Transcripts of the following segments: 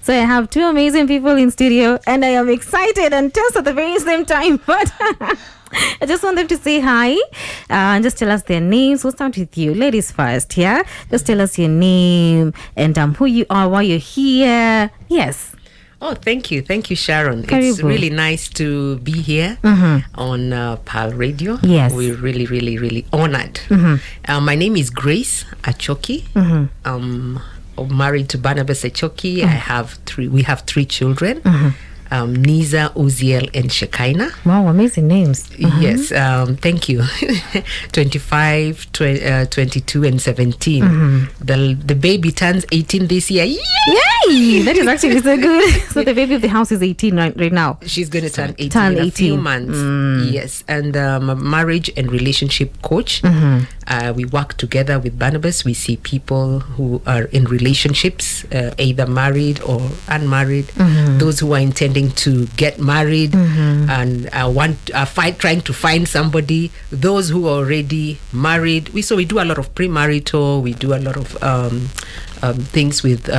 So I have two amazing people in studio, and I am excited and tense at the very same time. But I just want them to say hi and just tell us their names. We'll start with you, ladies first. Yeah, just tell us your name and who you are, why you're here. Yes. Oh, thank you, Sharon. Karibu. It's really nice to be here on PAL Radio. Yes, we're really honored. My name is Grace Achoki. I'm married to Barnabas Achoki. We have three children. Niza, Uziel, and Shekinah. Wow, amazing names. Yes, thank you. 25, 22, and 17. The baby turns 18 this year. Yay! That is actually so good. So the baby of the house is 18 right now. She's going to turn 18 in a few months. Yes, and I'm a marriage and relationship coach. We work together with Barnabas. We see people who are in relationships, either married or unmarried, those who are intending to get married and trying to find somebody, those who are already married. We do a lot of premarital. We do a lot of things with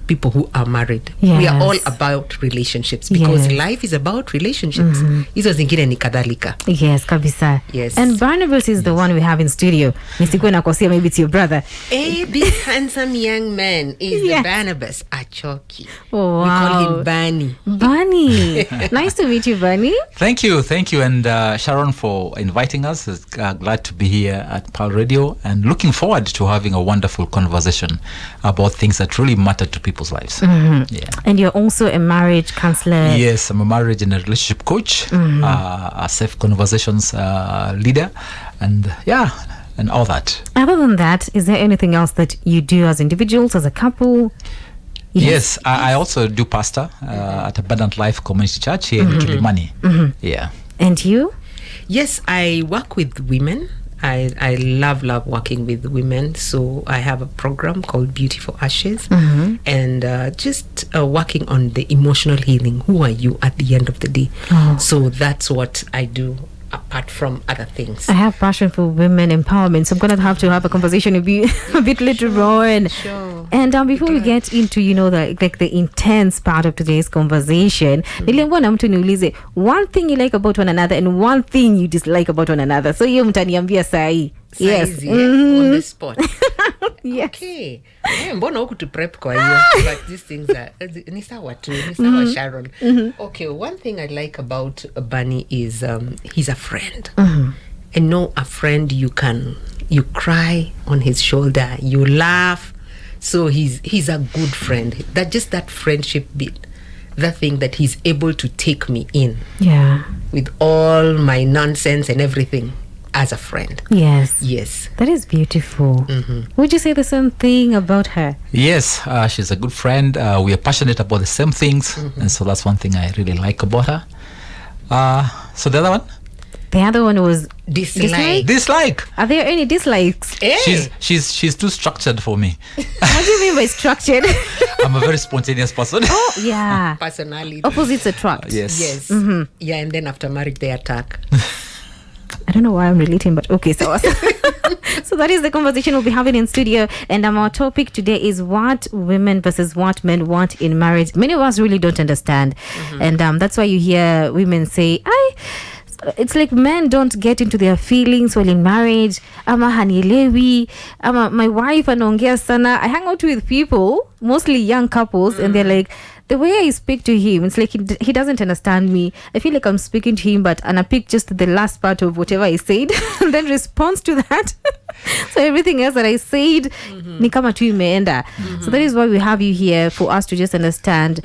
people who are married. Yes. We are all about relationships because life is about relationships. Hizo zingine ni kadhalika. Yes, kabisa. Yes. And Barnabas is the one we have in studio. Nisikuwe nakosia, maybe it's your brother. This handsome young man is the Barnabas Achoki. Oh, wow. We call him Barney. Barney. Nice to meet you, Barney. Thank you, and Sharon for inviting us. Glad to be here at PAL Radio and looking forward to having a wonderful conversation about things that really matter to people's lives. Yeah. And you're also a marriage counselor. Yes, I'm a marriage and a relationship coach, a safe conversations leader, and all that. Other than that, is there anything else that you do as individuals, as a couple? Yes, I also do pastor at Abundant Life Community Church here in Kilimani. Yeah. And you? Yes, I work with women. I love working with women. So I have a program called Beautiful Ashes and just working on the emotional healing. Who are you at the end of the day? So that's what I do apart from other things. I have passion for women empowerment, so I'm going to have a conversation with you a bit later on. Sure. And before we get into, the intense part of today's conversation, niliambiwa na mtu niulize one thing you like about one another and one thing you dislike about one another. So hiyo mtaniambia sahi. Yes. On the spot. Yes. Okay. Mbona huku tu prep kwa hiyo? But these things are ni sawa tu, ni sawa Sharon. Okay, one thing I like about Bunny is he's a friend. And know a friend you cry on his shoulder, you laugh. So he's a good friend. That friendship bit, that thing that he's able to take me in. Yeah. With all my nonsense and everything. As a friend. Yes. That is beautiful. Would you say the same thing about her? Yes, she's a good friend. We are passionate about the same things, and so that's one thing I really like about her. So the other one? The other one was dislike. Are there any dislikes? Hey. She's too structured for me. What do you mean by structured? I'm a very spontaneous person. Oh yeah. Personality. Opposites attract. Yes. Yeah, and then after marriage they attack. I don't know why I'm relating, but okay, so so that is the conversation we'll be having in studio. And our topic today is what women versus what men want in marriage. Many of us really don't understand. And that's why you hear women say, it's like men don't get into their feelings while in marriage. Ama hanielewi. Ama my wife anaongea sana. I hang out with people, mostly young couples, and they're like, the way I speak to him, it's like he doesn't understand me. I feel like I'm speaking to him, but and I pick just the last part of whatever I said and then responds to that. So everything else that I said, ni kama tu imeenda. So that is why we have you here, for us to just understand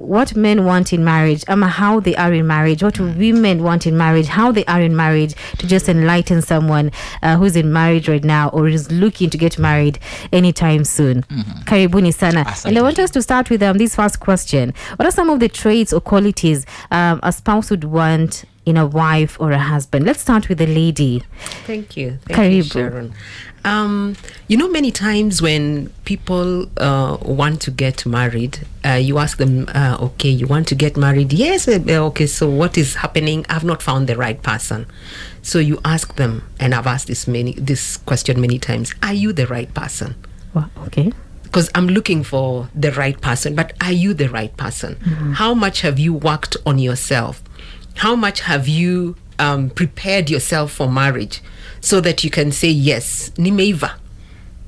what men want in marriage, how they are in marriage, what women want in marriage, how they are in marriage, to just enlighten someone who's in marriage right now or is looking to get married anytime soon. Karibuni sana. And I want us to start with this first question. What are some of the traits or qualities a spouse would want in a wife or a husband? Let's start with the lady. Thank you, Sharon. Many times when people want to get married, you ask them, okay, you want to get married? Yes. Okay, so what is happening? I've not found the right person. So you ask them, and I've asked this question many times, are you the right person? Well, okay. because I'm looking for the right person. But are you the right person? How much have you worked on yourself? How much have you prepared yourself for marriage so that you can say, yes, nimeiva.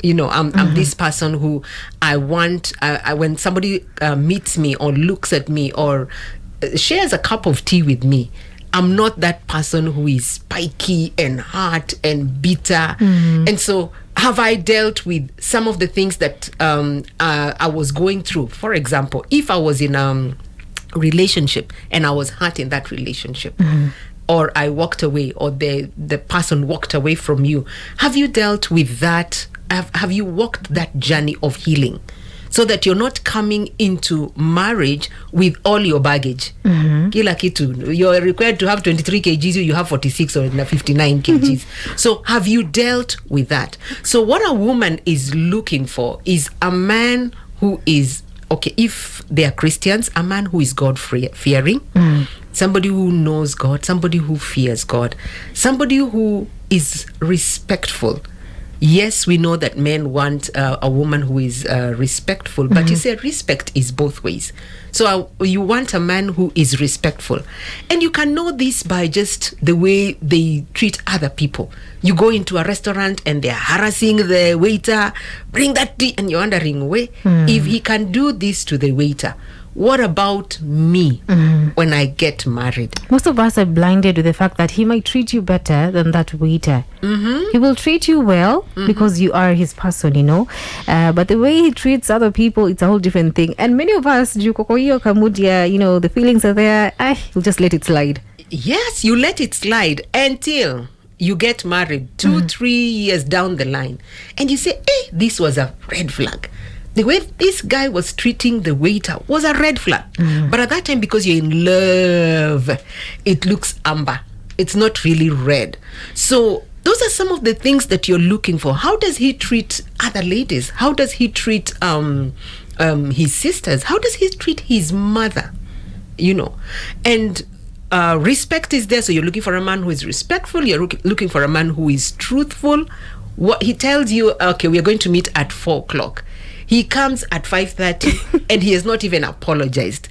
I'm this person who I want, when somebody meets me or looks at me or shares a cup of tea with me, I'm not that person who is spiky and hard and bitter. And so have I dealt with some of the things that I was going through? For example, if I was in a relationship and I was hurt in that relationship, or I walked away, or the person walked away from you, have you dealt with that? Have you walked that journey of healing so that you're not coming into marriage with all your baggage? Kila kitu. You're required to have 23 kgs, you have 46 or 59 kgs. So have you dealt with that? So what a woman is looking for is a man who is, okay, if they are Christians, a man who is God-fearing, somebody who knows God, somebody who fears God, somebody who is respectful. Yes, we know that men want a woman who is respectful, but you say respect is both ways. So you want a man who is respectful. And you can know this by just the way they treat other people. You go into a restaurant and they're harassing the waiter, bring that tea, and you're wondering, wait, if he can do this to the waiter, what about me when I get married? Most of us are blinded with the fact that he might treat you better than that waiter. He will treat you well because you are his person, but the way he treats other people, it's a whole different thing. And many of us, kamudia, the feelings are there, you'll just let it slide. Yes, you let it slide until you get married 2-3 years down the line, and you say, hey, this was a red flag. The way this guy was treating the waiter was a red flag. But at that time, because you're in love, it looks amber. It's not really red. So those are some of the things that you're looking for. How does he treat other ladies? How does he treat his sisters? How does he treat his mother? And respect is there. So you're looking for a man who is respectful. You're looking for a man who is truthful. What he tells you, okay, we are going to meet at 4:00. He comes at 5:30 and he has not even apologized.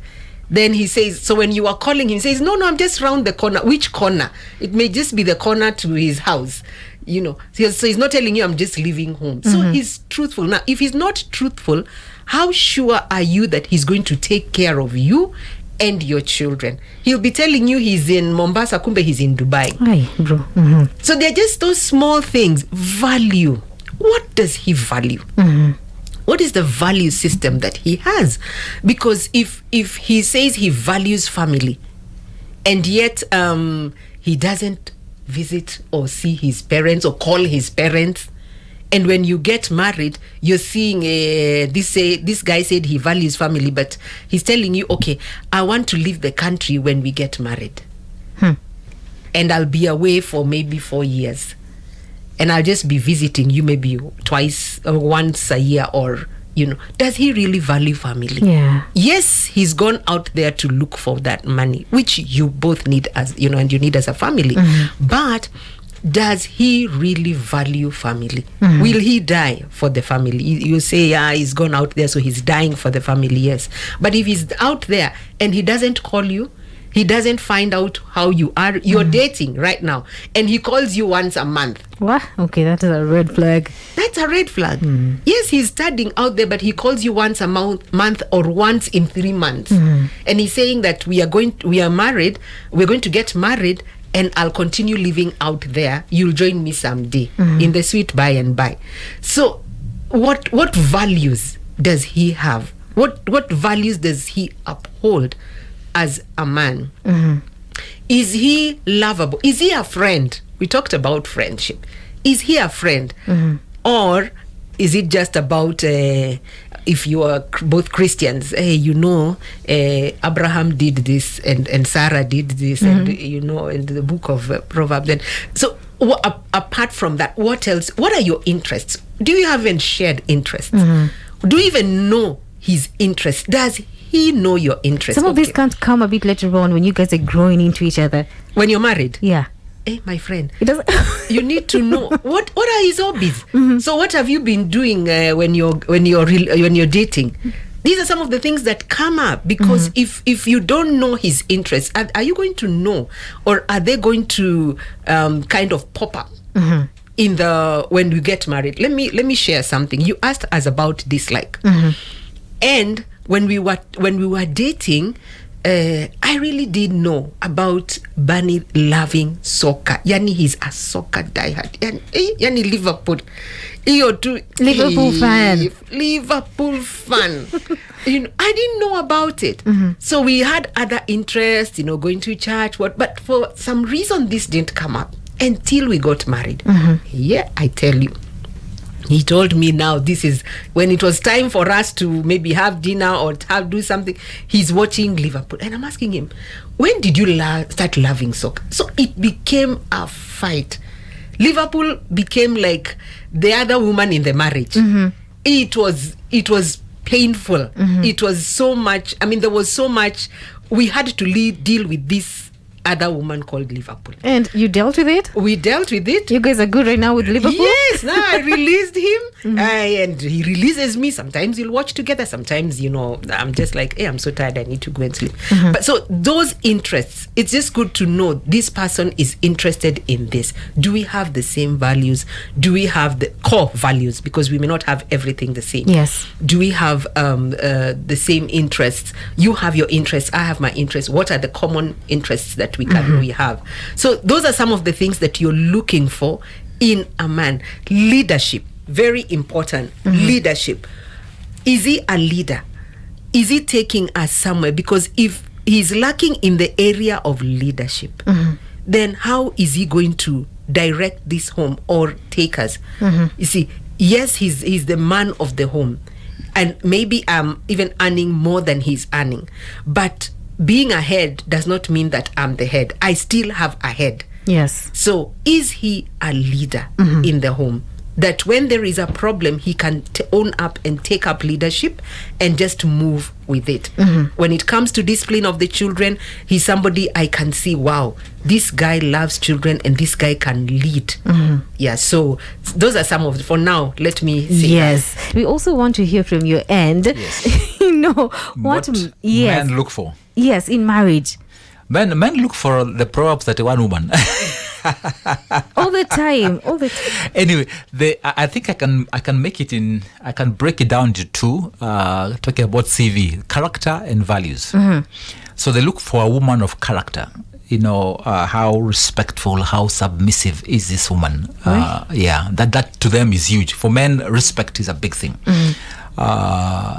Then he says, so when you are calling him, he says, no, I'm just round the corner. Which corner? It may just be the corner to his house. So he's not telling you, I'm just leaving home. So he's truthful. Now, if he's not truthful, how sure are you that he's going to take care of you and your children? He'll be telling you he's in Mombasa, kumbe he's in Dubai. Aye, bro. So they're just those small things. Value. What does he value? What is the value system that he has? Because if he says he values family, and yet he doesn't visit or see his parents or call his parents, and when you get married, you're seeing this guy said he values family, but he's telling you, okay, I want to leave the country when we get married, and I'll be away for maybe 4 years. And I'll just be visiting you maybe twice or once a year, or, does he really value family? Yeah. Yes, he's gone out there to look for that money, which you both need as, and you need as a family. But does he really value family? Will he die for the family? You say, he's gone out there, so he's dying for the family, yes. But if he's out there and he doesn't call you, he doesn't find out how you are. You're dating right now, and he calls you once a month. What? Okay, that is a red flag. That's a red flag. Yes, he's studying out there, but he calls you once a month or once in 3 months. And he's saying that we are married, we're going to get married, and I'll continue living out there. You'll join me someday in the sweet by and by. So what values does he have? What values does he uphold as a man? Is he lovable? Is he a friend? We talked about friendship. Is he a friend? Or is it just about if you are both Christians, Abraham did this and Sarah did this, and in the book of Proverbs. And so apart from that, what else? What are your interests? Do you have any shared interests? Do you even know his interests? Does he know your interests? Some of this can't come a bit later on when you guys are growing into each other. When you're married? Yeah. my friend, It doesn't. you need to know what are his hobbies. So what have you been doing when you're dating? These are some of the things that come up, because if you don't know his interests, are you going to know, or are they going to kind of pop up in when we get married? Let me share something. You asked us about dislike, and when we were dating, I really did know about Barney loving soccer. Yani, he's a soccer diehard. Yani Liverpool. Liverpool fan. Liverpool fan. I didn't know about it. So we had other interests, going to church, but for some reason this didn't come up until we got married. Yeah, I tell you. He told me now, this is when it was time for us to maybe have dinner or do something. He's watching Liverpool. And I'm asking him, when did you start loving soccer? So it became a fight. Liverpool became like the other woman in the marriage. It was painful. It was so much. I mean, there was so much. We had to deal with this other woman called Liverpool. And you dealt with it? We dealt with it. You guys are good right now with Liverpool? Yes. Now I released him and he releases me. Sometimes we'll watch together. Sometimes, I'm just like, hey, I'm so tired, I need to go and sleep. But so those interests, it's just good to know this person is interested in this. Do we have the same values? Do we have the core values? Because we may not have everything the same. Yes. Do we have the same interests? You have your interests, I have my interests. What are the common interests that we have? So those are some of the things that you're looking for in a man. Leadership, very important. Leadership. Is he a leader? Is he taking us somewhere? Because if he's lacking in the area of leadership, then how is he going to direct this home or take us? You see, yes, he's the man of the home, and maybe I'm even earning more than he's earning, but being a head does not mean that I'm the head. I still have a head. Yes. So is he a leader in the home? That when there is a problem, he can own up and take up leadership and just move with it. When it comes to discipline of the children, he's somebody I can see, wow, this guy loves children and this guy can lead. Yeah, so those are some of, for now, let me say. Yes. That. We also want to hear from your end. Yes. What men look for. Yes, in marriage. Men look for the Proverbs 31 woman. all the time. Anyway, I think I can make it in. I can break it down to two. Talking about CV, character and values. So they look for a woman of character. How respectful, how submissive is this woman? Right. Yeah, that to them is huge. For men, respect is a big thing.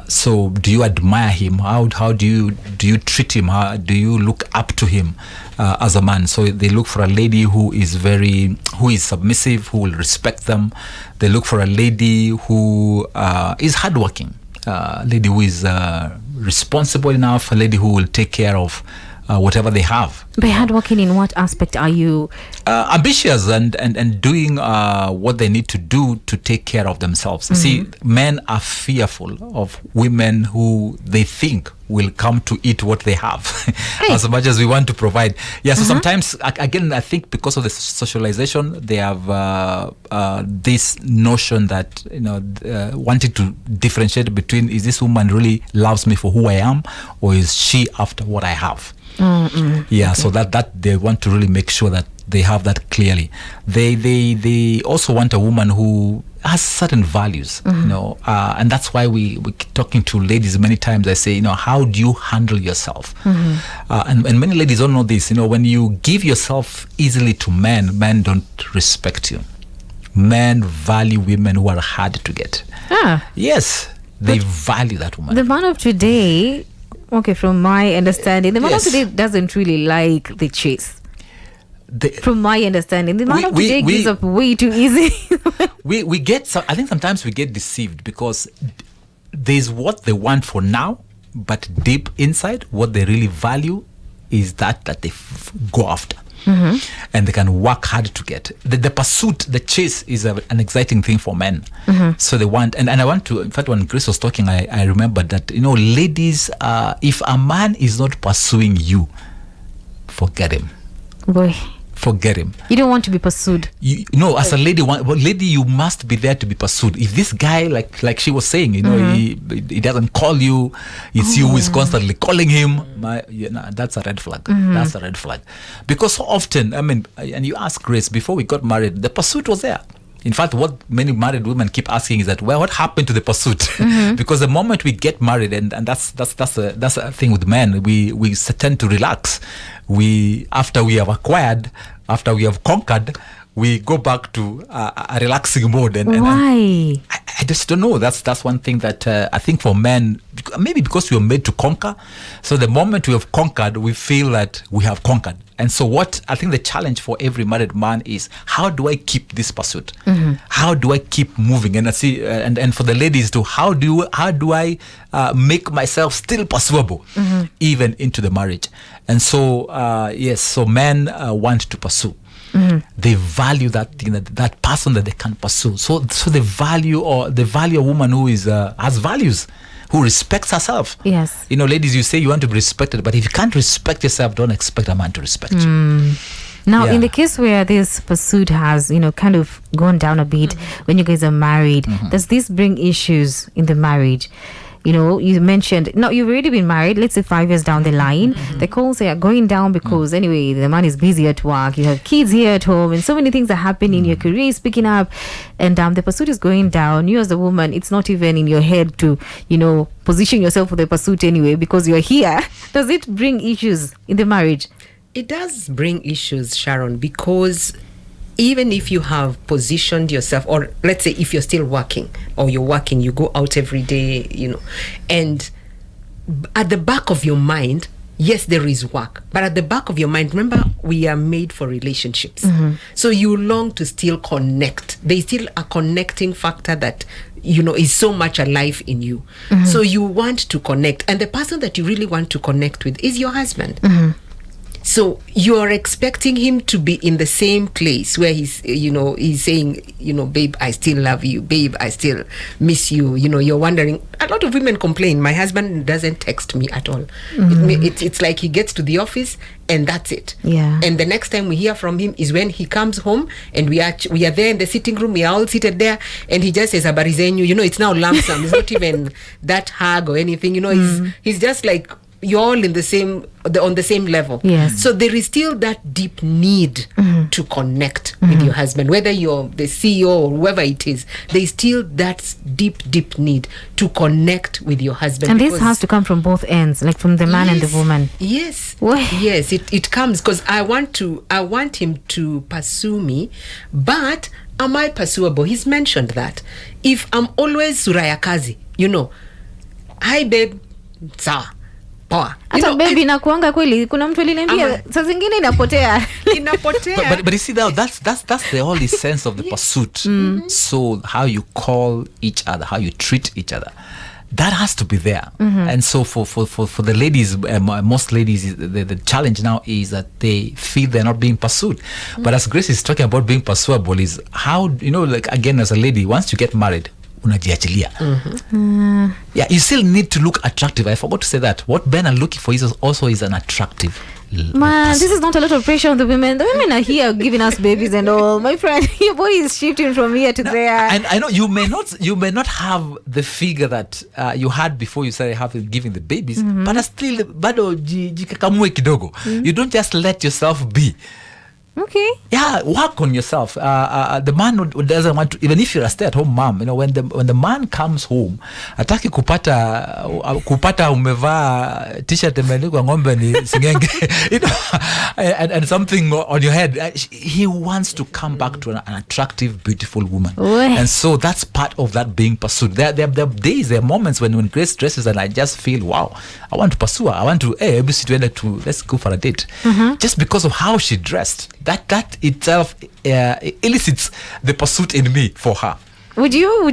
So do you admire him? How do you treat him? How do you look up to him as a man? So they look for a lady who is submissive, who will respect them. They look for a lady who is hardworking, a lady who is responsible enough, a lady who will take care of whatever they have. By hardworking, in what aspect are you? Ambitious and doing what they need to do to take care of themselves. See, men are fearful of women who they think will come to eat what they have as much as we want to provide. Yeah, so sometimes, again, I think because of the socialization, they have this notion that, wanting to differentiate between, is this woman really loves me for who I am, or is she after what I have? Yeah, okay. So that they want to really make sure that they have that clearly. They also want a woman who has certain values, and that's why we talking to ladies many times. I say, how do you handle yourself? And many ladies don't know this. When you give yourself easily to men don't respect you. Men value women who are hard to get. Yes, they value that woman. The man of today. Okay, from my understanding, the man of today doesn't really like the chase. From my understanding, the man of today gives up way too easy. we get. I think sometimes we get deceived because there's what they want for now, but deep inside, what they really value is that they go after. And they can work hard to get. The pursuit, the chase is an exciting thing for men. So they want, and I want to, in fact, when Grace was talking, I remembered that, ladies, if a man is not pursuing you, forget him. Boy. forget him. You don't want to be pursued. As a lady, you must be there to be pursued. If this guy, like she was saying, he doesn't call you, it's you who is constantly calling him. That's a red flag. That's a red flag, because so often, and you ask Grace, before we got married, the pursuit was there. In fact, what many married women keep asking is that, well, what happened to the pursuit? Because the moment we get married, and that's a thing with men, we tend to relax. After we have acquired, after we have conquered, we go back to a relaxing mode. And why? I just don't know. That's one thing that I think for men, maybe because we were made to conquer. So the moment we have conquered, we feel that we have conquered. And so what I think the challenge for every married man is, how do I keep this pursuit? How do I keep moving? And I see, and for the ladies too, how do I make myself still pursuable even into the marriage? And so so men want to pursue. They value that thing, that person that they can pursue. So they value a woman who is has values, who respects herself. Yes. Ladies, you say you want to be respected, but if you can't respect yourself, don't expect a man to respect you. Now, in the case where this pursuit has, kind of gone down a bit when you guys are married, does this bring issues in the marriage? You mentioned, no, you've already been married, let's say 5 years down the line. The calls are going down because anyway, the man is busy at work, you have kids here at home, and so many things are happening, your career is picking up, and the pursuit is going down. You as a woman, it's not even in your head to, position yourself for the pursuit anyway, because you're here. Does it bring issues in the marriage? It does bring issues, Sharon, because even if you have positioned yourself, or let's say if you're still working, or you're working, you go out every day, and at the back of your mind, yes, there is work, but at the back of your mind, remember, we are made for relationships. So you long to still connect. There's still a connecting factor that, is so much alive in you. So you want to connect, and the person that you really want to connect with is your husband. So you're expecting him to be in the same place where he's saying, babe, I still love you. Babe, I still miss you. You're wondering. A lot of women complain, my husband doesn't text me at all. It's like he gets to the office and that's it. Yeah. And the next time we hear from him is when he comes home and we are there in the sitting room. We are all seated there and he just says, habari zenyu. It's now lump sum. It's not even that hug or anything. He's just like, you're all in on the same level. Yes. So there is still that deep need to connect with your husband, whether you're the CEO or whoever it is. There is still that deep need to connect with your husband. And this has to come from both ends, like from the man and the woman. Yes. Why? Yes, it comes because I want him to pursue me, but am I pursuable? He's mentioned that. If I'm always Suraya Kazi, hi babe, sawa. Hata baby inakuanga kweli, kuna mtu aliniambia saa zingine inapotea. But you see that's the whole essence of the pursuit. So how you call each other, how you treat each other, that has to be there. And so for the ladies, most ladies, the challenge now is that they feel they're not being pursued. But as Grace is talking about being pursuable, is how, again, as a lady, once you get married, unajiachilia. Yeah, you still need to look attractive. I forgot to say that. What men are looking for is an attractive man, this is not a lot of pressure on the women. The women are here giving us babies and all. My friend, your body is shifting from here to there. And I know you may not have the figure that you had before you started giving the babies, but still bado jikakamue kidogo. You don't just let yourself be. Okay. Yeah, work on yourself. The man who doesn't want to, even if you're a stay-at-home mom, when the man comes home, ataki kupata umevaa t-shirt imeandikwa ng'ombe ni singenge, and something on your head. He wants to come back to an attractive, beautiful woman. And so that's part of that being pursued. There are days, there are moments when Grace dresses and I just feel, wow, I want to pursue her. I want to, let's go for a date. Just because of how she dressed. That itself elicits the pursuit in me for her. Would you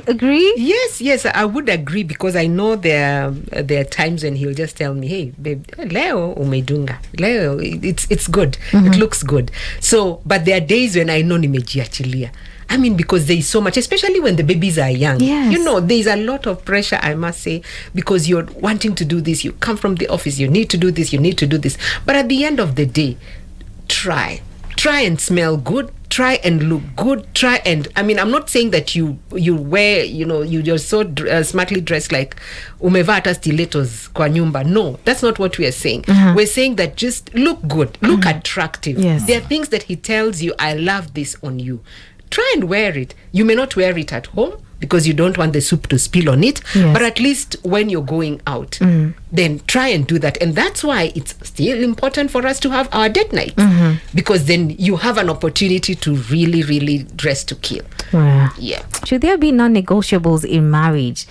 agree? Yes, I would agree, because I know there are times when he'll just tell me, hey babe, leo umedunga, leo it's good, it looks good. So, but there are days when I know nimejiachilia. Because there is so much, especially when the babies are young. Yes. There is a lot of pressure, I must say, because you're wanting to do this, you come from the office, you need to do this, you need to do this. But at the end of the day, try try and smell good, try and look good, I'm not saying that you wear, you're so smartly dressed like umevaa hata stilettos kwa nyumba. No, that's not what we are saying. We're saying that just look good, look attractive. Yes. There are things that he tells you, I love this on you. Try and wear it. You may not wear it at home because you don't want the soup to spill on it, but at least when you're going out, then try and do that. And that's why it's still important for us to have our date night, because then you have an opportunity to really, really dress to kill. Yeah. Should there be non-negotiables in marriage?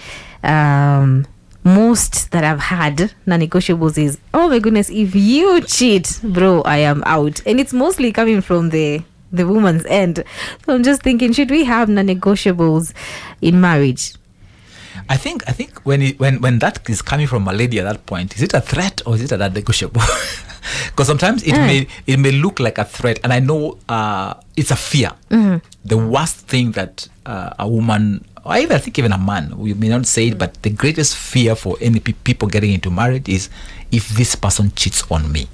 Most that I've had non-negotiables is, oh my goodness, if you cheat, bro, I am out. And it's mostly coming from the woman's end. So I'm just thinking, should we have non-negotiables in marriage? I think when that is coming from a lady at that point, is it a threat or is it a non-negotiable? Because sometimes it may look like a threat, and I know it's a fear. The worst thing that a woman, or even I think even a man, we may not say it, but the greatest fear for any people getting into marriage is if this person cheats on me.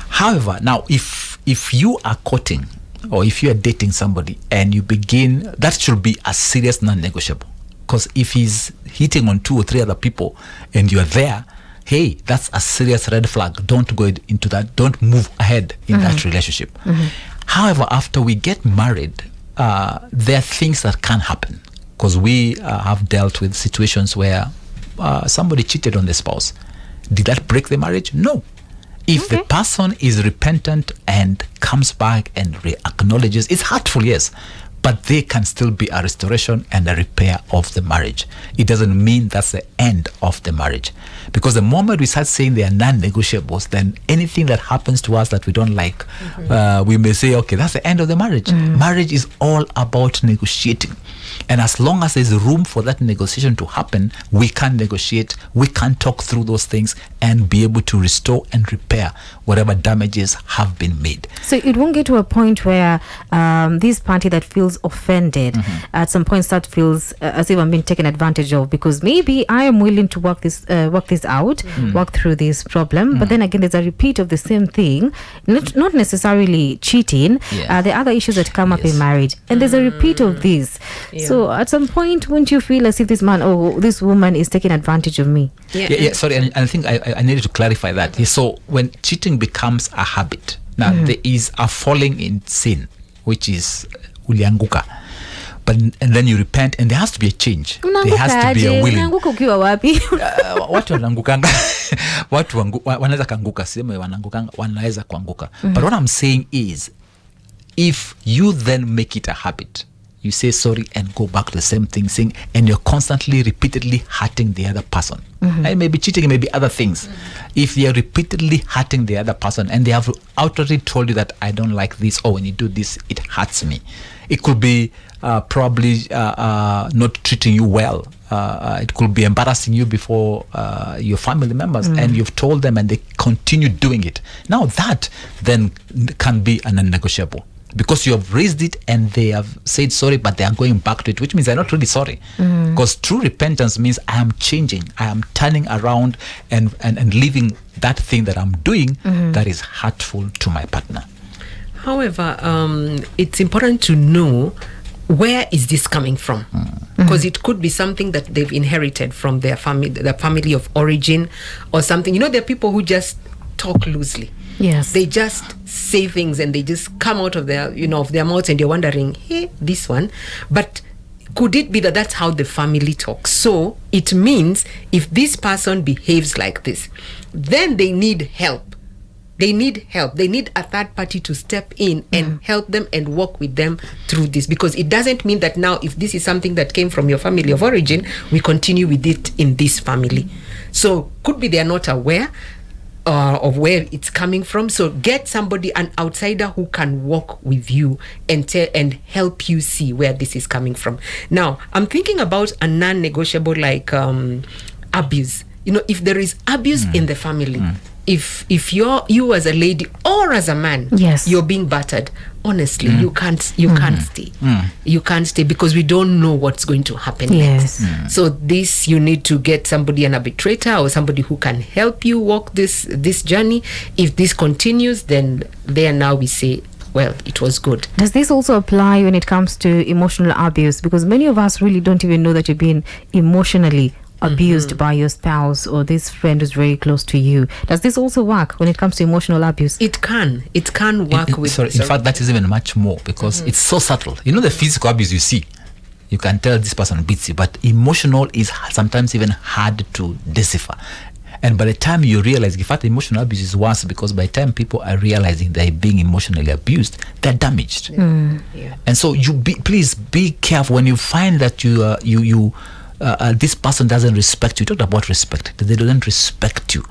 However, now if you are courting or if you are dating somebody and you begin, that should be a serious non-negotiable. Because if he's hitting on 2 or 3 other people and you're there, hey, that's a serious red flag. Don't go into that. Don't move ahead in that relationship. However, after we get married, there are things that can happen, because we have dealt with situations where somebody cheated on the spouse. Did that break the marriage? No. If the person is repentant and comes back and acknowledges, it's hurtful, yes, but there can still be a restoration and a repair of the marriage. It doesn't mean that's the end of the marriage. Because the moment we start saying they are non-negotiables, then anything that happens to us that we don't like, we may say, okay, that's the end of the marriage. Marriage is all about negotiating. And as long as there's room for that negotiation to happen, we can negotiate, we can talk through those things and be able to restore and repair whatever damages have been made. So it won't get to a point where this party that feels offended at some point feels as if I'm being taken advantage of, because maybe I am willing to work this out, work through this problem, but then again there's a repeat of the same thing, not necessarily cheating. There are other issues that come up in marriage, and there's a repeat of this. So at some point, won't you feel as if this man or this woman is taking advantage of me? Sorry, and I think I needed to clarify that. So when cheating becomes a habit, now there is a falling in sin, which is ulianguka. And then you repent, and there has to be a change. There has to be a willing. Watu wanangukanga. Watu wanaweza kanguka, sema wanangukanga, wanaweza kuanguka. But what I'm saying is, if you then make it a habit, you say sorry and go back to the same thing, saying, and you're constantly, repeatedly hurting the other person. It may be cheating, it may be other things. If you're repeatedly hurting the other person and they have outrightly told you that I don't like this, or when you do this, it hurts me. It could be probably not treating you well. It could be embarrassing you before your family members, and you've told them and they continue doing it. Now that then can be a non-negotiable, because you have raised it and they have said sorry, but they are going back to it, which means they're not really sorry. Because true repentance means I am changing, I am turning around and leaving that thing that I'm doing that is hurtful to my partner. However, it's important to know, where is this coming from? Because it could be something that they've inherited from their family of origin, or something. You know, there are people who just talk loosely. Yes. They just say things and they just come out of their mouths, and you're wondering, hey, this one. But could it be that that's how the family talks? So it means if this person behaves like this, then they need help. They need help. They need a third party to step in and help them and work with them through this. Because it doesn't mean that now, if this is something that came from your family of origin, we continue with it in this family. So could be they are not aware of where it's coming from. So get somebody, an outsider, who can work with you and help you see where this is coming from. Now, I'm thinking about a non-negotiable like abuse. You know, if there is abuse in the family, if you as a lady or as a man, you're being battered, honestly, you can't stay. You can't stay, because we don't know what's going to happen next. So this, you need to get somebody, an arbitrator or somebody who can help you walk this journey. If this continues, then there now we say well, it was good. Does this also apply when it comes to emotional abuse? Because many of us really don't even know that you've been emotionally abused by your spouse or this friend who's very close to you. Does this also work when it comes to emotional abuse? It can work with. In fact, that is even much more, because it's so subtle. You know, the physical abuse you see, you can tell this person beats you, but emotional is sometimes even hard to decipher. And by the time you realize, in fact, emotional abuse is worse, because by the time people are realizing they're being emotionally abused, they're damaged. And so please be careful when you find that this person doesn't respect you. Talk about respect. They don't respect you.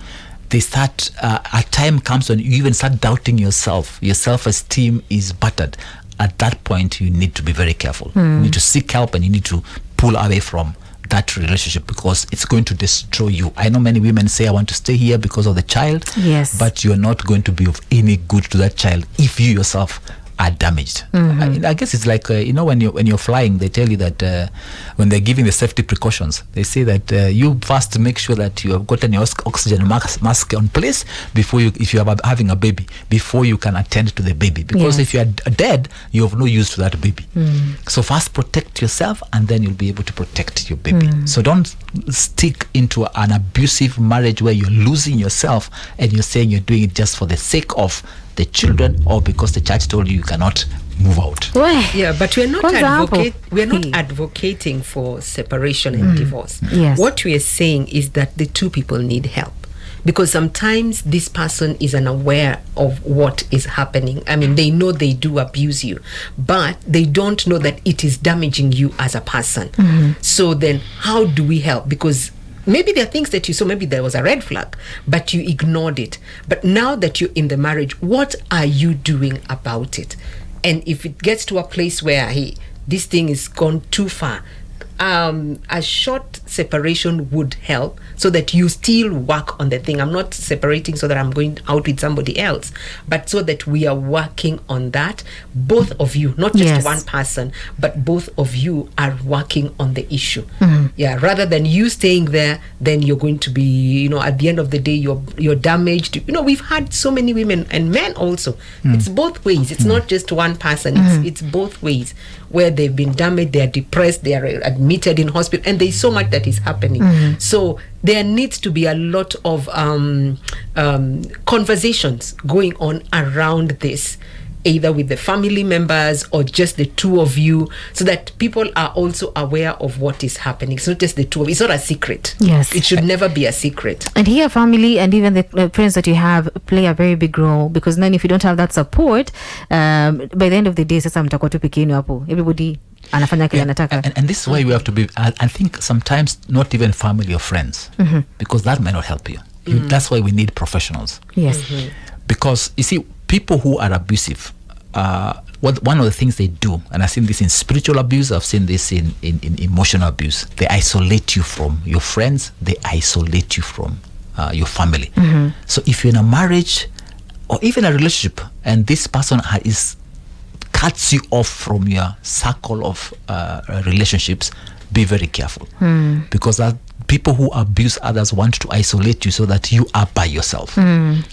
They start, a time comes when you even start doubting yourself. Your self-esteem is battered. At that point, you need to be very careful. You need to seek help, and you need to pull away from that relationship, because it's going to destroy you. I know many women say, I want to stay here because of the child. Yes. But you're not going to be of any good to that child if you yourself are damaged. I guess it's like when you're flying, they tell you that when they're giving the safety precautions, they say that you first make sure that you have gotten your oxygen mask on place before if you are having a baby, before you can attend to the baby, because if you are dead, you have no use to that baby. So first protect yourself, and then you'll be able to protect your baby. So don't stick into an abusive marriage where you're losing yourself and you're saying you're doing it just for the sake of the children, or because the church told you cannot move out. Yeah, but we're not advocating for separation and divorce. Yes. What we are saying is that the two people need help, because sometimes this person is unaware of what is happening. I mean, they know they do abuse you, but they don't know that it is damaging you as a person. So then how do we help? Because maybe there are things that you saw, maybe there was a red flag, but you ignored it. But now that you're in the marriage, what are you doing about it? And if it gets to a place where, hey, this thing is gone too far, a short separation would help, so that you still work on the thing. I'm not separating so that I'm going out with somebody else, but so that we are working on that. Both of you, not just one person, but both of you are working on the issue. Yeah, rather than you staying there, then you're going to be, at the end of the day, you're damaged. We've had so many women and men also. It's both ways. It's not just one person. It's both ways, where they've been damaged, they are depressed, they are admitted in hospital, and there's so much that is happening. So there needs to be a lot of conversations going on around this, either with the family members or just the two of you, so that people are also aware of what is happening. It's not just the two of you. It's not a secret. Yes. It should never be a secret. And here, family and even the friends that you have play a very big role, because then if you don't have that support, by the end of the day, sasa mtakuwa tu peke yenu hapo. Everybody anafanya kile anataka. And this is why we have to be, I think sometimes not even family or friends, because that may not help you. That's why we need professionals. Yes. Because you see, people who are abusive, one of the things they do, and I've seen this in spiritual abuse, I've seen this in emotional abuse, they isolate you from your friends, they isolate you from your family. So if you're in a marriage or even a relationship, and this person cuts you off from your circle of relationships, be very careful, because people who abuse others want to isolate you so that you are by yourself.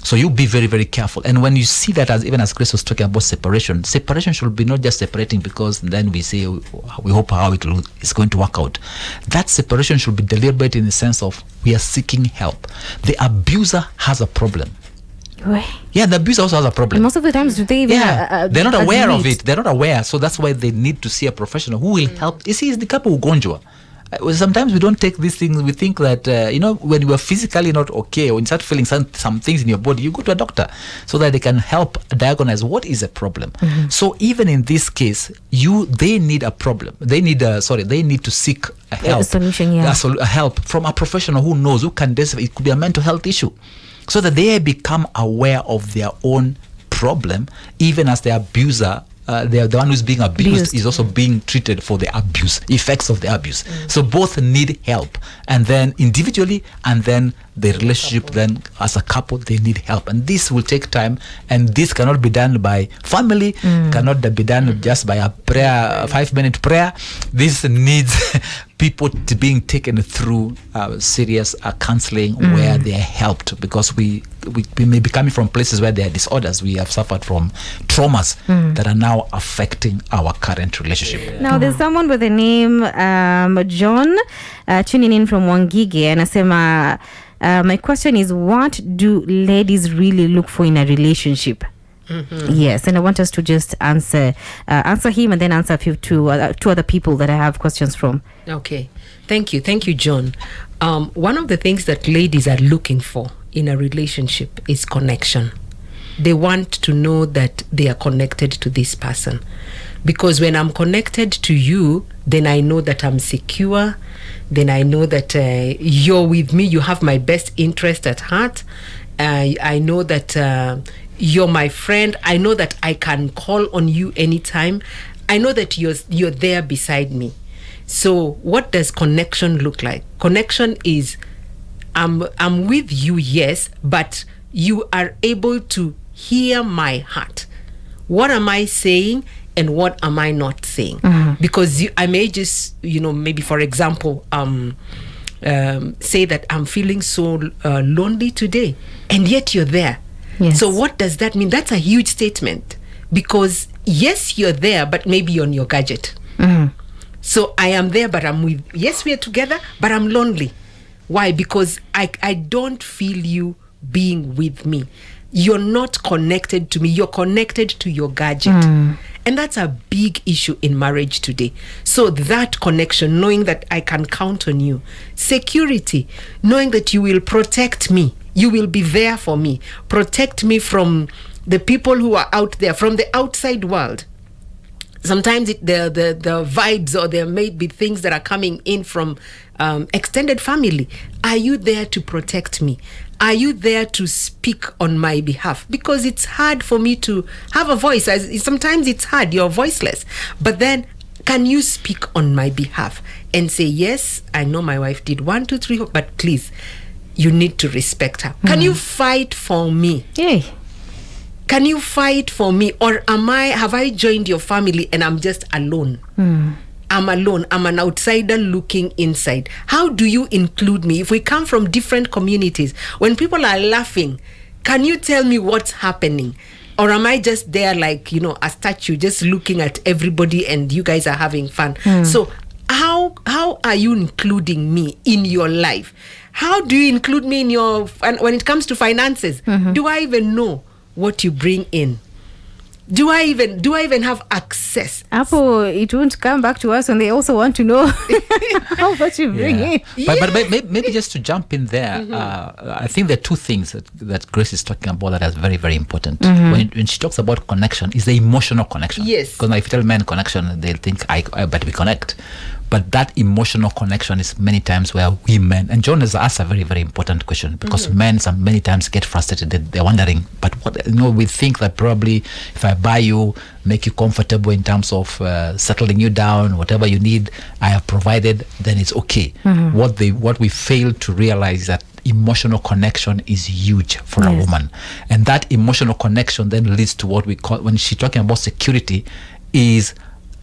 So you be very, very careful. And when you see that, even as Grace was talking about separation should be not just separating because then we say we hope how it's going to work out. That separation should be deliberate in the sense of we are seeking help. The abuser has a problem. Yeah, the abuser also has a problem. And most of the times, do they even they're not aware of it. They're not aware. So that's why they need to see a professional who will help. You see, it's the couple ugonjwa. Sometimes we don't take these things. We think that, when you are physically not okay, or you start feeling some things in your body, you go to a doctor so that they can help diagnose what is a problem. So even in this case, they need a problem. They need to seek a help. A solution, a help from a professional who knows, who can decide. It could be a mental health issue, so that they become aware of their own problem, even as the abuser. The one who's being abused is also being treated for the effects of the abuse. So both need help, and then individually, and then the relationship then as a couple, they need help. And this will take time, and this cannot be done by family, cannot be done just by a prayer, 5-minute prayer. This needs people to being taken through serious counseling where they are helped, because we may be coming from places where there are disorders. We have suffered from traumas that are now affecting our current relationship. Now there's someone with the name John tuning in from Wangige, and Asema, my question is, what do ladies really look for in a relationship? Yes, and I want us to just answer him, and then answer two other people that I have questions from. Okay, thank you, John. One of the things that ladies are looking for in a relationship is connection. They want to know that they are connected to this person, because when I'm connected to you, then I know that I'm secure. Then I know that you're with me. You have my best interest at heart. I know that you're my friend. I know that I can call on you anytime. I know that you're there beside me. So what does connection look like? Connection is I'm with you, yes, but you are able to hear my heart. What am I saying and what am I not saying? Because I may just, maybe for example, say that I'm feeling so lonely today, and yet you're there. Yes. So what does that mean? That's a huge statement, because yes, you're there, but maybe on your gadget. So I am there, but I'm with, yes, we are together, but I'm lonely. Why? Because I don't feel you being with me. You're not connected to me. You're connected to your gadget. And that's a big issue in marriage today. So that connection, knowing that I can count on you. Security, knowing that you will protect me. You will be there for me. Protect me from the people who are out there, from the outside world. Sometimes the vibes, or there may be things that are coming in from extended family. Are you there to protect me? Are you there to speak on my behalf? Because it's hard for me to have a voice. Sometimes it's hard, you're voiceless. But then, can you speak on my behalf and say, yes, I know my wife did 1, 2, 3, but please, you need to respect her. Can you fight for me? Yay. Can you fight for me? Or have I joined your family and I'm just alone? I'm alone. I'm an outsider looking inside. How do you include me? If we come from different communities, when people are laughing, can you tell me what's happening? Or am I just there like, a statue, just looking at everybody and you guys are having fun? So how are you including me in your life? How do you include me in when it comes to finances? Do I even know what you bring in? Do I even have access? Apple, it won't come back to us, and they also want to know how much you bring in. But maybe just to jump in there, I think there are two things that Grace is talking about that are very, very important. When she talks about connection, is the emotional connection. Yes. Because if you tell men connection, they'll think, but we connect. But that emotional connection is many times where we men, and John has asked a very, very important question, because men many times get frustrated. They're wondering, but what, we think that probably if I buy you, make you comfortable in terms of settling you down, whatever you need, I have provided, then it's okay. What we fail to realize is that emotional connection is huge for a woman. And that emotional connection then leads to what we call, when she's talking about security, is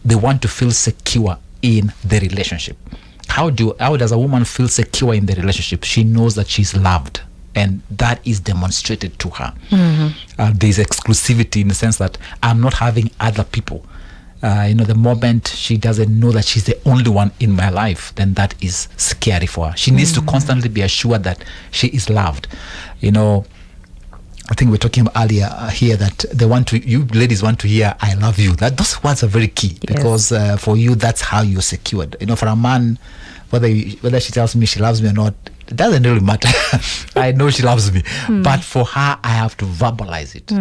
they want to feel secure in the relationship. How does a woman feel secure in the relationship? She knows that she's loved, and that is demonstrated to her. There's exclusivity in the sense that I'm not having other people. The moment she doesn't know that she's the only one in my life, then that is scary for her. She needs to constantly be assured that she is loved. I think we were talking about earlier here that you ladies want to hear "I love you." Those words are very key, because for you, that's how you're secured. For a man, whether she tells me she loves me or not, it doesn't really matter. I know she loves me, but for her, I have to verbalize it.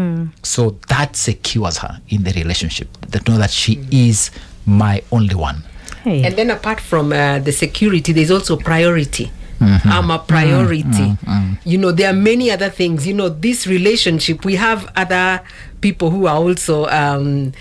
So that secures her in the relationship. That know that she is my only one. Hey. And then apart from the security, there's also priority. I'm a priority. There are many other things. This relationship, we have other people who are also in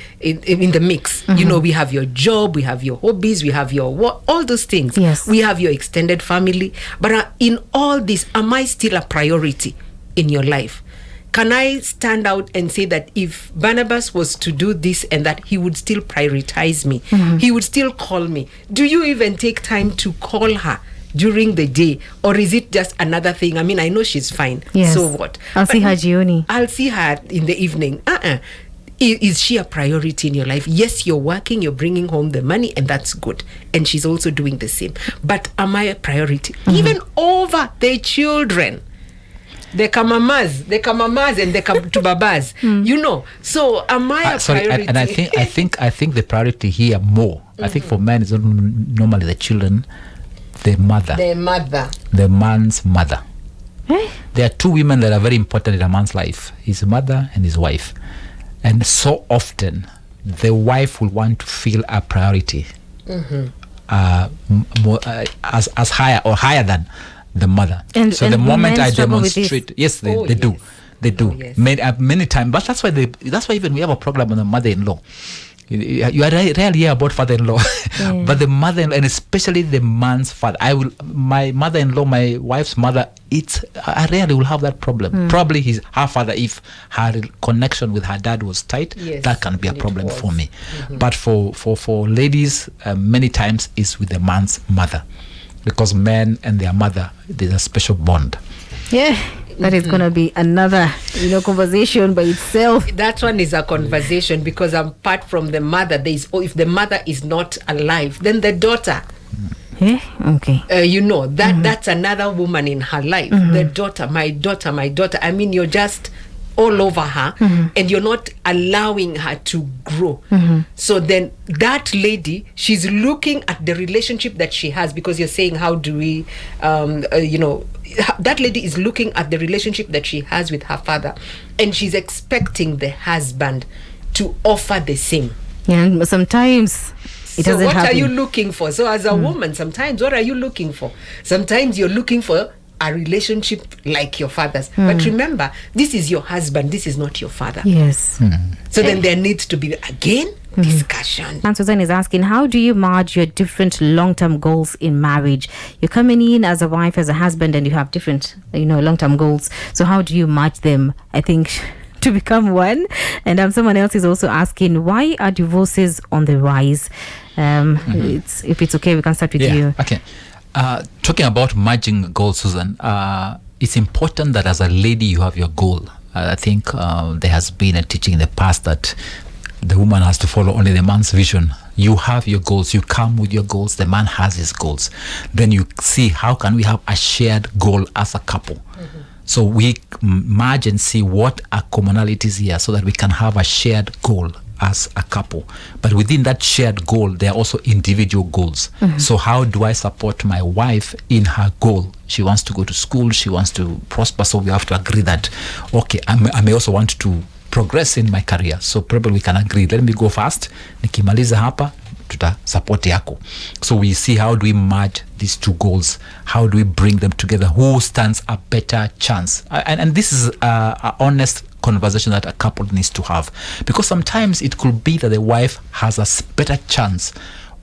the mix. We have your job, we have your hobbies, we have your work, all those things. Yes. We have your extended family. But in all this, am I still a priority in your life, can I stand out and say that if Barnabas was to do this and that, he would still prioritize me? He would still call me. Do you even take time to call her during the day, or is it just another thing? I mean, I know she's fine. Yes. So what? I'll see her jioni. I'll see her in the evening. Is she a priority in your life? Yes, you're working, you're bringing home the money, and that's good. And she's also doing the same. But am I a priority? Even over the children. They come mamas and they come to babas. So am I a priority? And I think the priority here more. I think for men is normally the children, the mother. The man's mother. There are two women that are very important in a man's life: his mother and his wife. And so often, the wife will want to feel a priority, as higher than the mother. And the moment I demonstrate, yes, they do. They do. Yes. Many times. But that's why even we have a program on the mother-in-law. You are rarely hear about father-in-law, but the mother-in-law, and especially the man's father. My mother-in-law, my wife's mother, I rarely will have that problem. Probably her father, if her connection with her dad was tight, that can be a problem for me. But for ladies, many times it's with the man's mother, because men and their mother, there's a special bond. Yeah. That is going to be another, conversation by itself. That one is a conversation, because apart from the mother, if the mother is not alive, then the daughter. Okay. That's another woman in her life. The daughter, my daughter. I mean, you're just all over her, and you're not allowing her to grow. So then that lady, she's looking at the relationship that she has, because you're saying, how do we, that lady is looking at the relationship that she has with her father, and she's expecting the husband to offer the same. And sometimes it doesn't happen. So what are you looking for? So as a woman, sometimes what are you looking for? Sometimes you're looking for a relationship like your father's. But remember, this is your husband, this is not your father. Yes. So then there needs to be, again, discussion. And Susan is asking, how do you merge your different long-term goals in marriage? You're coming in as a wife, as a husband, and you have different, long-term goals. So how do you merge them, I think, to become one? And someone else is also asking, why are divorces on the rise? If it's okay, we can start with you. Okay. Talking about merging goals, Susan, it's important that as a lady you have your goal. I think there has been a teaching in the past that the woman has to follow only the man's vision. You have your goals, you come with your goals, the man has his goals. Then you see, how can we have a shared goal as a couple? So we merge and see what are commonalities here, so that we can have a shared goal as a couple. But within that shared goal, there are also individual goals. So how do I support my wife in her goal? She wants to go to school, she wants to prosper, so we have to agree that, okay, I may also want to progress in my career. So probably we can agree, let me go first, nikimaliza hapa, tuta support yako. So we see, how do we merge these two goals? How do we bring them together? Who stands a better chance? And this is a honest conversation that a couple needs to have, because sometimes it could be that the wife has a better chance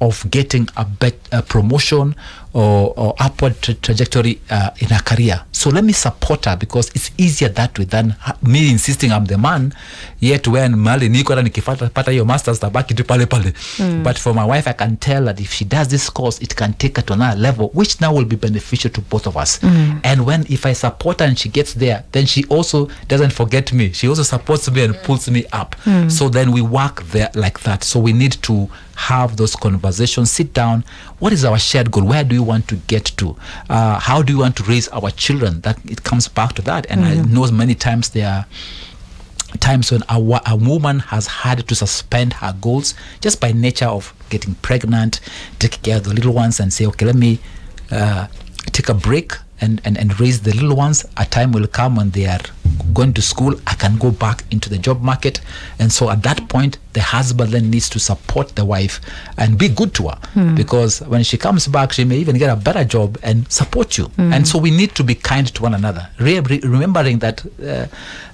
of getting a promotion or upward trajectory in her career. So let me support her, because it's easier that way than me insisting I'm the man, yet when mali niko hata nikipata hiyo masters tabaki tu pale pale. But for my wife, I can tell that if she does this course, it can take her to another level, which now will be beneficial to both of us. And if I support her and she gets there, then she also doesn't forget me. She also supports me and pulls me up. So then we work there like that. So we need to have those conversations, sit down. What is our shared goal? Where do we want to get to? How do we want to raise our children? That it comes back to that. And I know many times there are times when a woman has had to suspend her goals just by nature of getting pregnant, take care of the little ones, and say, okay, let me take a break and raise the little ones. A time will come when they are going to school, I can go back into the job market. And so at that point, the husband then needs to support the wife and be good to her, because when she comes back, she may even get a better job and support you. And so we need to be kind to one another, remembering that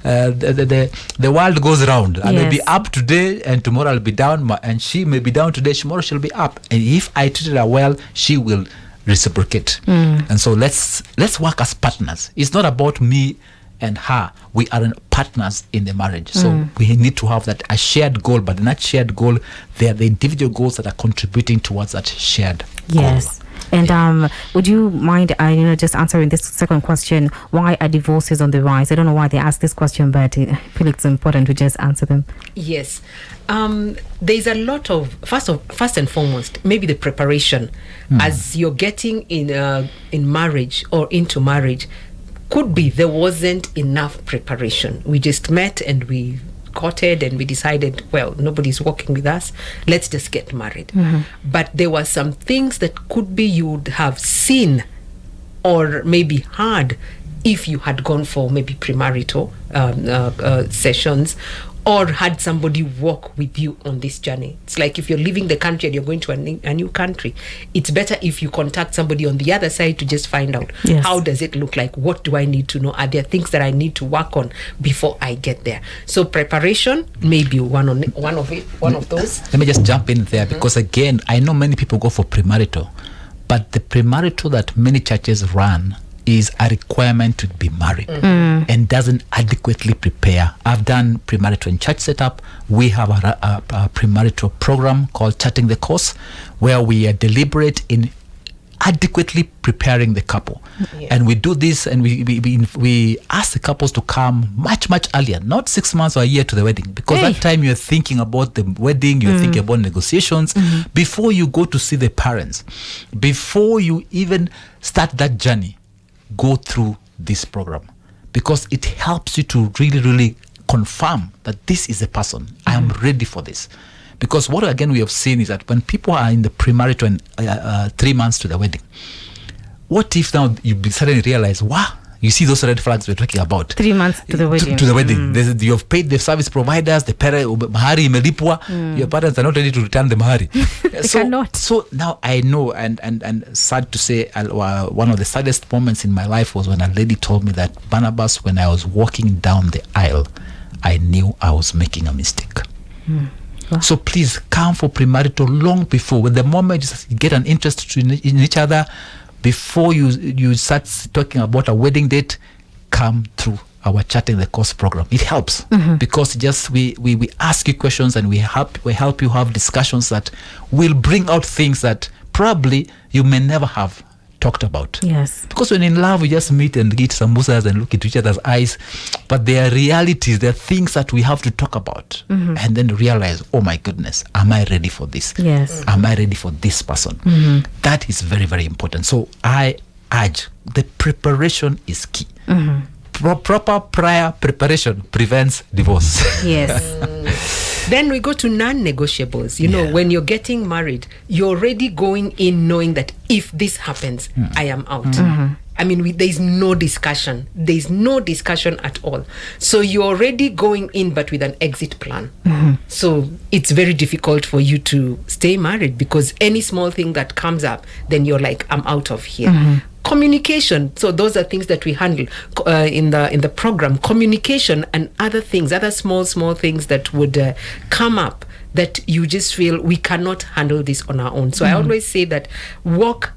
the world goes round. I may be up today and tomorrow I'll be down, and she may be down today, tomorrow she'll be up. And if I treated her well, she will reciprocate. And so let's work as partners. It's not about me and her, we are partners in the marriage. So we need to have a shared goal, but in that shared goal, they are the individual goals that are contributing towards that shared goal. And would you mind, just answering this second question? Why are divorces on the rise? I don't know why they asked this question, but I feel it's important to just answer them. Yes. There's a lot of, first and foremost, maybe the preparation. As you're getting in marriage or into marriage, could be there wasn't enough preparation. We just met and we courted and we decided, well, nobody's working with us, let's just get married. But there were some things that could be you would have seen or maybe heard if you had gone for maybe premarital sessions, or had somebody walk with you on this journey. It's like if you're leaving the country and you're going to a new country, it's better if you contact somebody on the other side to just find out, how does it look like? What do I need to know? Are there things that I need to work on before I get there? So preparation may be one of those. Let me just jump in there, because again, I know many people go for premarital, but the premarital that many churches run is a requirement to be married and doesn't adequately prepare. I've done premarital in church setup. We have a premarital program called Charting the Course, where we are deliberate in adequately preparing the couple. And we do this, and we ask the couples to come much earlier, not 6 months or a year to the wedding, because that time you're thinking about the wedding, you're thinking about negotiations, before you go to see the parents, before you even start that journey. Go through this program, because it helps you to really confirm that this is a person. I am ready for this. Because what again we have seen is that when people are in the premarital and 3 months to the wedding, what if now you suddenly realize, wow, you see those red flags we're talking about. 3 months to the wedding. To the wedding. You have paid the service providers, the mahari imelipwa. Your parents are not ready to return the mahari. Cannot. So now I know, and sad to say, one of the saddest moments in my life was when a lady told me that, Barnabas, when I was walking down the aisle, I knew I was making a mistake. Wow. So please come for premarital long before. With the moment you get an interest in each other, before you start talking about a wedding date, come through our Charting the Course program. It helps because just we ask you questions, and we help you have discussions that will bring out things that probably you may never have talked about. Yes. Because when in love, we just meet and eat samosas and look into each other's eyes, but there are realities, there are things that we have to talk about, and then realize, oh my goodness, am I ready for this? Yes. Am I ready for this person? That is very, very important. So I urge, the preparation is key. Proper prior preparation prevents divorce. Yes. Then we go to non-negotiables. You know, when you're getting married, you're already going in knowing that if this happens, I am out. I mean, there's no discussion. There's no discussion at all. So you're already going in, but with an exit plan. So it's very difficult for you to stay married, because any small thing that comes up, then you're like, I'm out of here. Communication. So those are things that we handle in the program. Communication and other things, other small things that would come up that you just feel we cannot handle this on our own. So I always say that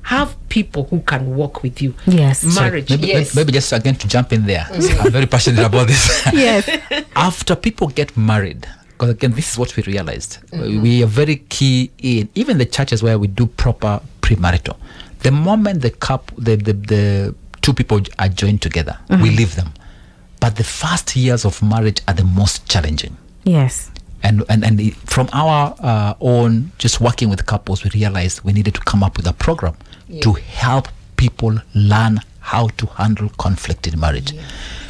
have people who can walk with you. Yes. Marriage. Maybe just again to jump in there. I'm very passionate about this. Yes. After people get married, because again, this is what we realized. We are very key in even the churches where we do proper premarital. The moment the two people are joined together, we leave them. But the first years of marriage are the most challenging. Yes. And from our own just working with couples, we realized we needed to come up with a program to help people learn how to handle conflict in marriage.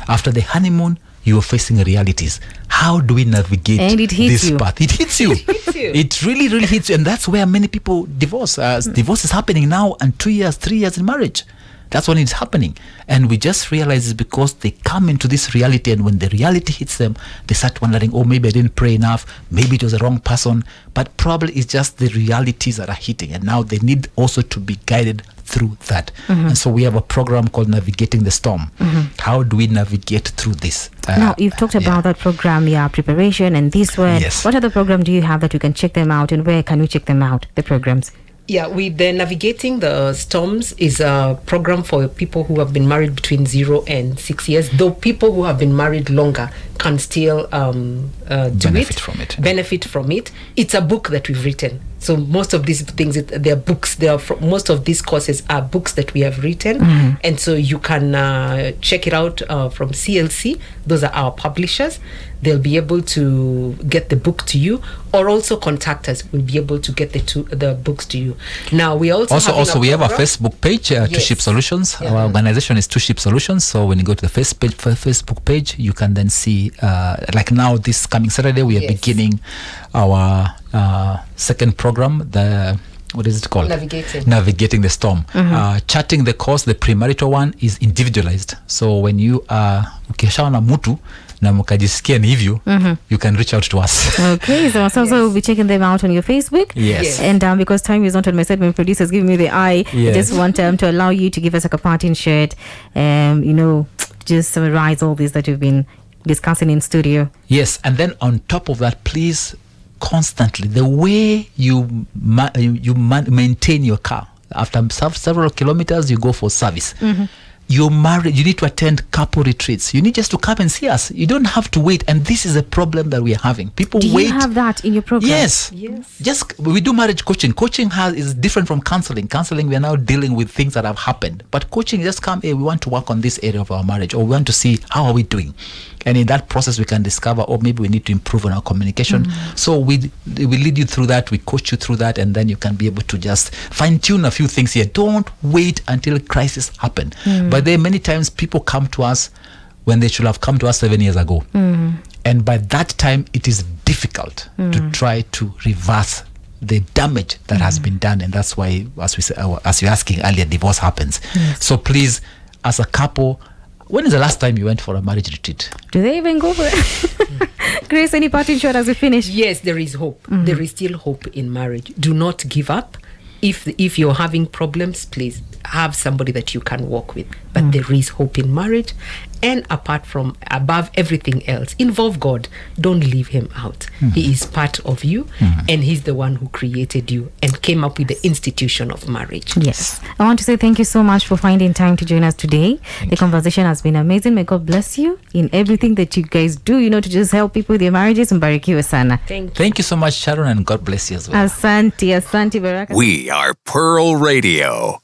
After the honeymoon, you are facing realities. How do we navigate this path? It hits you. It really, really hits you. And that's where many people divorce. Divorce is happening now, and 2 years, 3 years in marriage. That's when it's happening. And we just realize it's because they come into this reality, and when the reality hits them, they start wondering, oh, maybe I didn't pray enough. Maybe it was the wrong person. But probably it's just the realities that are hitting. And now they need also to be guided through that. And so we have a program called Navigating the Storm. How do we navigate through this? Now, you've talked about that program, preparation and this one. Yes. What other program do you have that we can check them out, and where can we check them out, the programs? Yeah, with the Navigating the Storms is a program for people who have been married between 0 and 6 years, though people who have been married longer can still benefit from it. It's a book that we've written. So most of these things, they're books. Most of these courses are books that we have written. And so you can check it out from CLC. Those are our publishers. They'll be able to get the book to you, or also contact us. We'll be able to get the books to you. Now, we also we have a Facebook page, Two Ship Solutions. Yeah. Our organization is Two Ship Solutions. So when you go to the Facebook page, you can then see, like now, this coming Saturday, we are beginning our second program, what is it called? Navigating the Storm. Charting the course, the premarital one is individualized. So when you are ukishaona mtu na mkajisikia ni hivyo, you can reach out to us. Okay, so we'll be checking them out on your Facebook. Yes. And because time is not on my side, my producer's giving me the eye. I just want to allow you to give us like a parting shot, just summarize all this that you've been discussing in studio. Yes, and then on top of that, please, constantly, the way you maintain your car, after several kilometers, you go for service. You're married, you need to attend couple retreats. You need just to come and see us. You don't have to wait. And this is a problem that we are having. People wait. Do you have that in your program? Yes. Just, we do marriage coaching. Coaching is different from counseling. Counseling, we are now dealing with things that have happened. But coaching, just come, hey, we want to work on this area of our marriage, or we want to see how are we doing. And in that process, we can discover, maybe we need to improve on our communication. So we lead you through that, we coach you through that, and then you can be able to just fine-tune a few things here. Don't wait until crisis happen. But there many times people come to us when they should have come to us 7 years ago. And by that time, it is difficult to try to reverse the damage that has been done. And that's why, as you're asking earlier, divorce happens. So please, as a couple, when is the last time you went for a marriage retreat? Do they even go for it? Grace, any parting shot as we finish? Yes, there is hope. There is still hope in marriage. Do not give up. If you're having problems, please have somebody that you can walk with. But there is hope in marriage. And above everything else, involve God. Don't leave him out. He is part of you, and he's the one who created you and came up with the institution of marriage. Yes. I want to say thank you so much for finding time to join us today. The conversation has been amazing. May God bless you in everything that you guys do, to just help people with their marriages. Mbarikiwe sana. Thank you so much, Sharon, and God bless you as well. Asante Baraka. We are Pearl Radio.